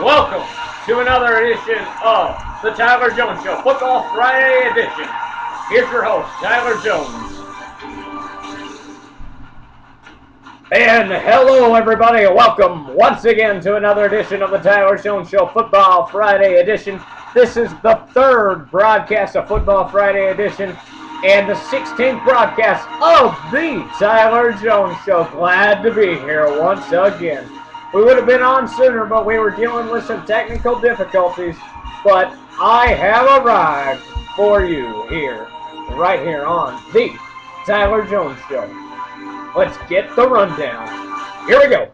Welcome to another edition of the Tyler Jones Show, Football Friday edition. Here's your host, Tyler Jones. And hello, everybody. Welcome once again to another edition of the Tyler Jones Show, Football Friday edition. This is the third broadcast of Football Friday edition and the 16th broadcast of the Tyler Jones Show. Glad to be here once again. We would have been on sooner, but we were dealing with some technical difficulties. But I have arrived for you here, right here on the Tyler Jones Show. Let's get the rundown. Here we go.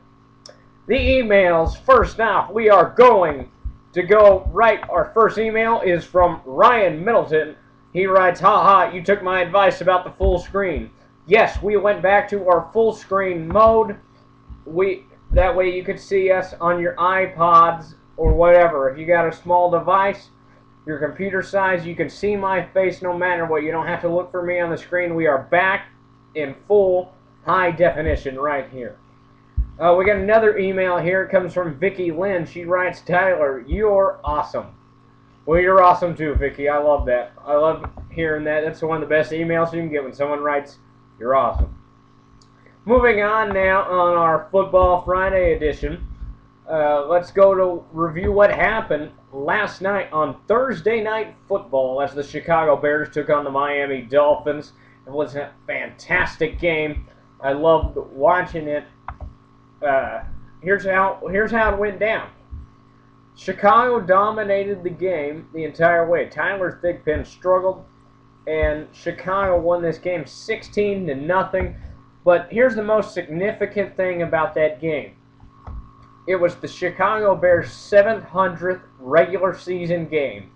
The emails. First off, we are going to go right. Our first email is from Ryan Middleton. He writes, haha, you took my advice about the full screen. Yes, we went back to our full screen mode. That way you could see us on your iPods or whatever. If you got a small device, your computer size, you can see my face no matter what. You don't have to look for me on the screen. We are back in full high definition right here. We got another email here. It comes from Vicky Lynn. She writes, Tyler, you're awesome. Well, you're awesome too, Vicky. I love that. I love hearing that. That's one of the best emails you can get when someone writes, you're awesome. Moving on now on our Football Friday edition, let's go to review what happened last night on Thursday Night Football as the Chicago Bears took on the Miami Dolphins. It was a fantastic game. I loved watching it. Here's how it went down. Chicago dominated the game the entire way. Tyler Thigpen struggled, and Chicago won this game 16-0. But here's the most significant thing about that game. It was the Chicago Bears' 700th regular season game.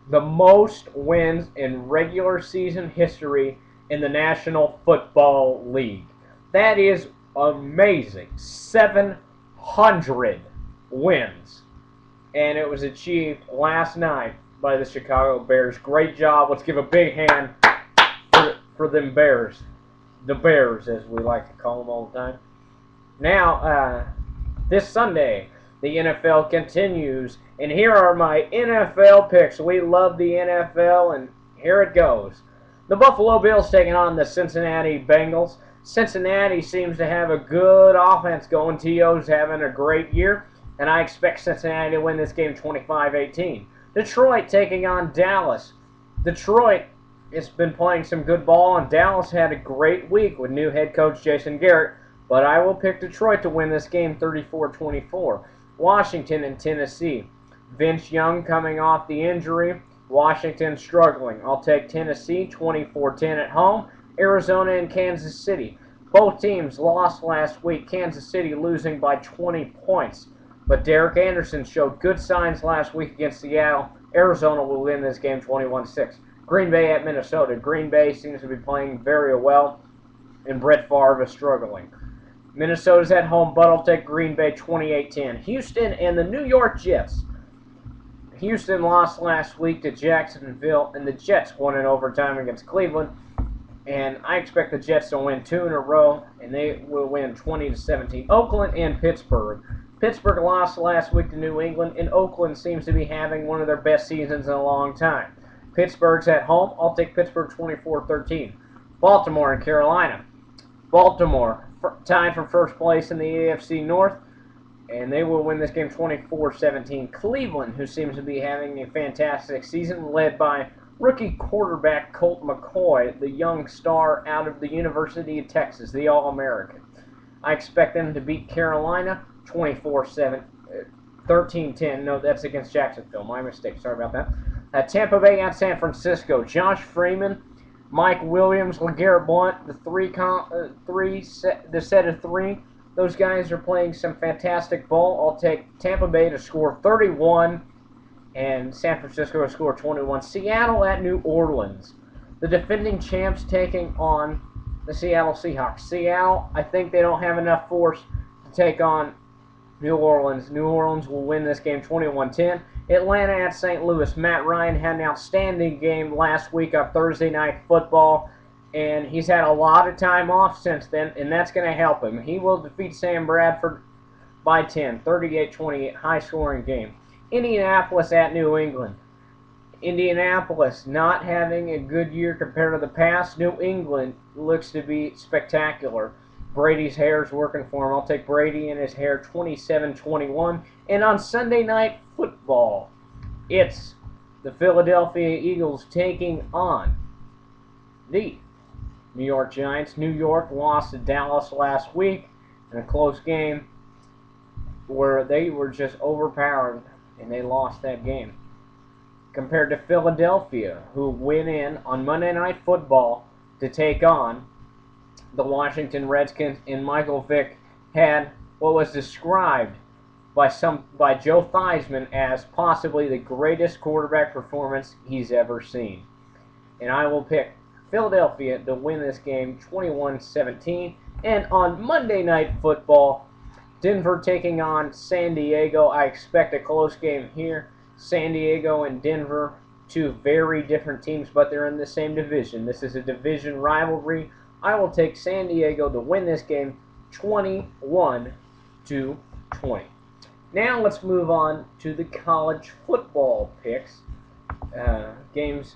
The most wins in regular season history in the National Football League. That is amazing. 700 wins. And it was achieved last night by the Chicago Bears. Great job. Let's give a big hand for them Bears. The Bears, as we like to call them all the time. Now, this Sunday, the NFL continues, and here are my NFL picks. We love the NFL, and here it goes. The Buffalo Bills taking on the Cincinnati Bengals. Cincinnati seems to have a good offense going. T.O.'s having a great year, and I expect Cincinnati to win this game 25-18. Detroit taking on Dallas. Detroit has been playing some good ball, and Dallas had a great week with new head coach Jason Garrett, but I will pick Detroit to win this game 34-24. Washington and Tennessee. Vince Young coming off the injury. Washington struggling. I'll take Tennessee 24-10 at home. Arizona and Kansas City. Both teams lost last week. Kansas City losing by 20 points. But Derek Anderson showed good signs last week against Seattle. Arizona will win this game 21-6. Green Bay at Minnesota. Green Bay seems to be playing very well, and Brett Favre is struggling. Minnesota's at home, but I'll take Green Bay 28-10. Houston and the New York Jets. Houston lost last week to Jacksonville, and the Jets won in overtime against Cleveland. And I expect the Jets to win 2 in a row, and they will win 20-17. Oakland and Pittsburgh. Pittsburgh lost last week to New England, and Oakland seems to be having one of their best seasons in a long time. Pittsburgh's at home. I'll take Pittsburgh 24-13. Baltimore and Carolina. Baltimore tied for first place in the AFC North, and they will win this game 24-17. Cleveland, who seems to be having a fantastic season, led by rookie quarterback Colt McCoy, the young star out of the University of Texas, the All-American. I expect them to beat Carolina 13-10. No, that's against Jacksonville. My mistake. Sorry about that. Tampa Bay at San Francisco. Josh Freeman, Mike Williams, LeGarrette Blount, the set of three. Those guys are playing some fantastic ball. I'll take Tampa Bay to score 31 and San Francisco to score 21. Seattle at New Orleans. The defending champs taking on the Seattle Seahawks. Seattle, I think they don't have enough force to take on New Orleans. New Orleans will win this game 21-10. Atlanta at St. Louis. Matt Ryan had an outstanding game last week on Thursday Night Football, and he's had a lot of time off since then, and that's going to help him. He will defeat Sam Bradford by 10, 38-28, high-scoring game. Indianapolis at New England. Indianapolis not having a good year compared to the past. New England looks to be spectacular. Brady's hair is working for him. I'll take Brady and his hair 27-21. And on Sunday Night Football, it's the Philadelphia Eagles taking on the New York Giants. New York lost to Dallas last week in a close game where they were just overpowered and they lost that game. Compared to Philadelphia, who went in on Monday Night Football to take on the Washington Redskins, and Michael Vick had what was described by Joe Theismann as possibly the greatest quarterback performance he's ever seen. And I will pick Philadelphia to win this game 21-17. And on Monday Night Football, Denver taking on San Diego. I expect a close game here. San Diego and Denver, two very different teams, but they're in the same division. This is a division rivalry. I will take San Diego to win this game 21-20. Now let's move on to the college football picks. Games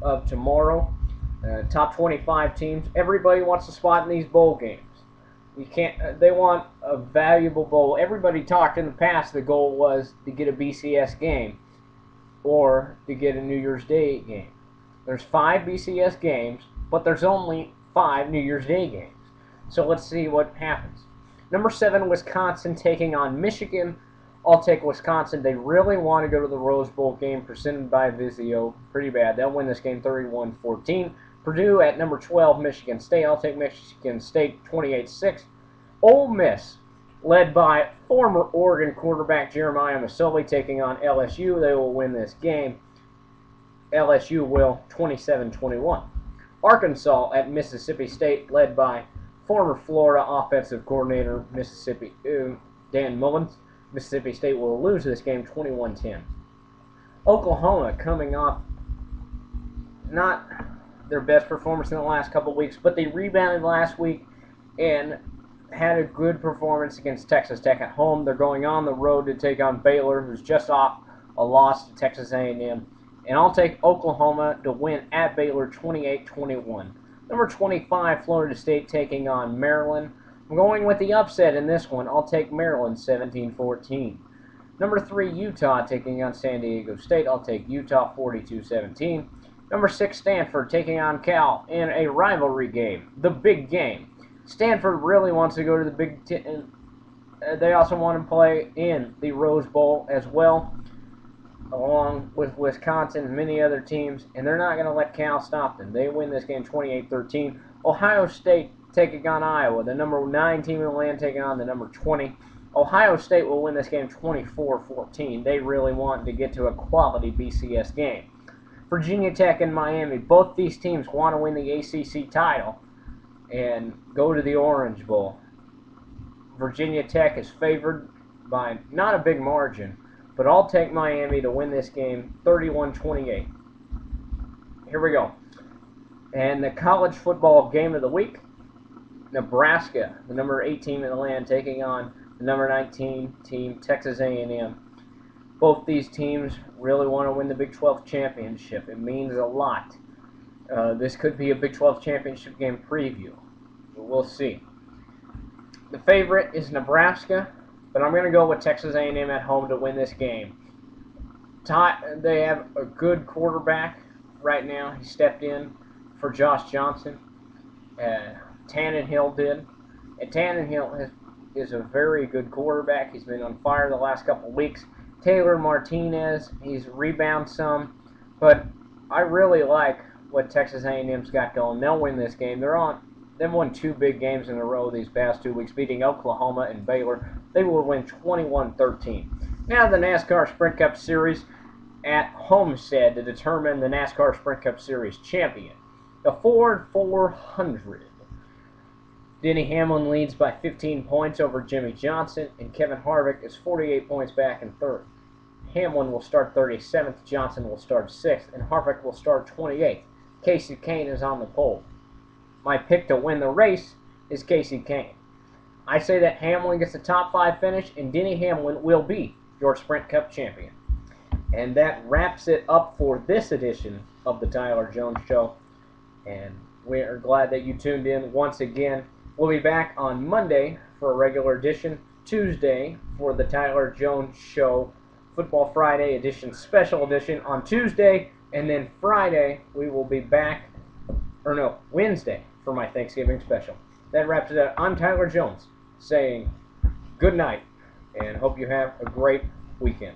of tomorrow. Top 25 teams. Everybody wants a spot in these bowl games. You can't. They want a valuable bowl. Everybody talked in the past. The goal was to get a BCS game, or to get a New Year's Day game. There's 5 BCS games, but there's only 5 New Year's Day games. So let's see what happens. Number 7, Wisconsin taking on Michigan. I'll take Wisconsin. They really want to go to the Rose Bowl game presented by Vizio. Pretty bad. They'll win this game 31-14. Purdue at number 12, Michigan State. I'll take Michigan State 28-6. Ole Miss, led by former Oregon quarterback Jeremiah Masoli, taking on LSU. They will win this game. LSU will 27-21. Arkansas at Mississippi State, led by former Florida offensive coordinator Dan Mullins. Mississippi State will lose this game 21-10. Oklahoma coming off not their best performance in the last couple of weeks, but they rebounded last week and had a good performance against Texas Tech at home. They're going on the road to take on Baylor, who's just off a loss to Texas A&M. And I'll take Oklahoma to win at Baylor 28-21. Number 25, Florida State taking on Maryland. I'm going with the upset in this one. I'll take Maryland 17-14. Number 3, Utah taking on San Diego State. I'll take Utah 42-17. Number 6, Stanford taking on Cal in a rivalry game, the big game. Stanford really wants to go to the Big Ten. They also want to play in the Rose Bowl as well, along with Wisconsin and many other teams, and they're not going to let Cal stop them. They win this game 28-13. Ohio State taking on Iowa, the number 9 team in the land taking on the number 20. Ohio State will win this game 24-14. They really want to get to a quality BCS game. Virginia Tech and Miami, both these teams want to win the ACC title and go to the Orange Bowl. Virginia Tech is favored by not a big margin, but I'll take Miami to win this game 31-28. Here we go. And the college football game of the week, Nebraska, the number 8 team in the land, taking on the number 19 team, Texas A&M. Both these teams really want to win the Big 12 championship. It means a lot. This could be a Big 12 championship game preview. We'll see. The favorite is Nebraska, but I'm going to go with Texas A&M at home to win this game. They have a good quarterback right now. He stepped in for Josh Johnson. Tannenhill did. And Tannenhill is a very good quarterback. He's been on fire the last couple of weeks. Taylor Martinez, he's rebounded some, but I really like what Texas A&M's got going. They'll win this game. They've won 2 big games in a row these past 2 weeks, beating Oklahoma and Baylor. They will win 21-13. Now the NASCAR Sprint Cup Series at Homestead to determine the NASCAR Sprint Cup Series champion. The Ford 400. Denny Hamlin leads by 15 points over Jimmy Johnson, and Kevin Harvick is 48 points back in 3rd. Hamlin will start 37th, Johnson will start 6th, and Harvick will start 28th. Casey Kane is on the pole. My pick to win the race is Casey Kane. I say that Hamlin gets a top 5 finish, and Denny Hamlin will be your Sprint Cup champion. And that wraps it up for this edition of the Tyler Jones Show. And we are glad that you tuned in once again. We'll be back on Monday for a regular edition, Tuesday for the Tyler Jones Show Football Friday edition, special edition on Tuesday, and then Friday we will be back, or no, Wednesday for my Thanksgiving special. That wraps it up. I'm Tyler Jones saying good night and hope you have a great weekend.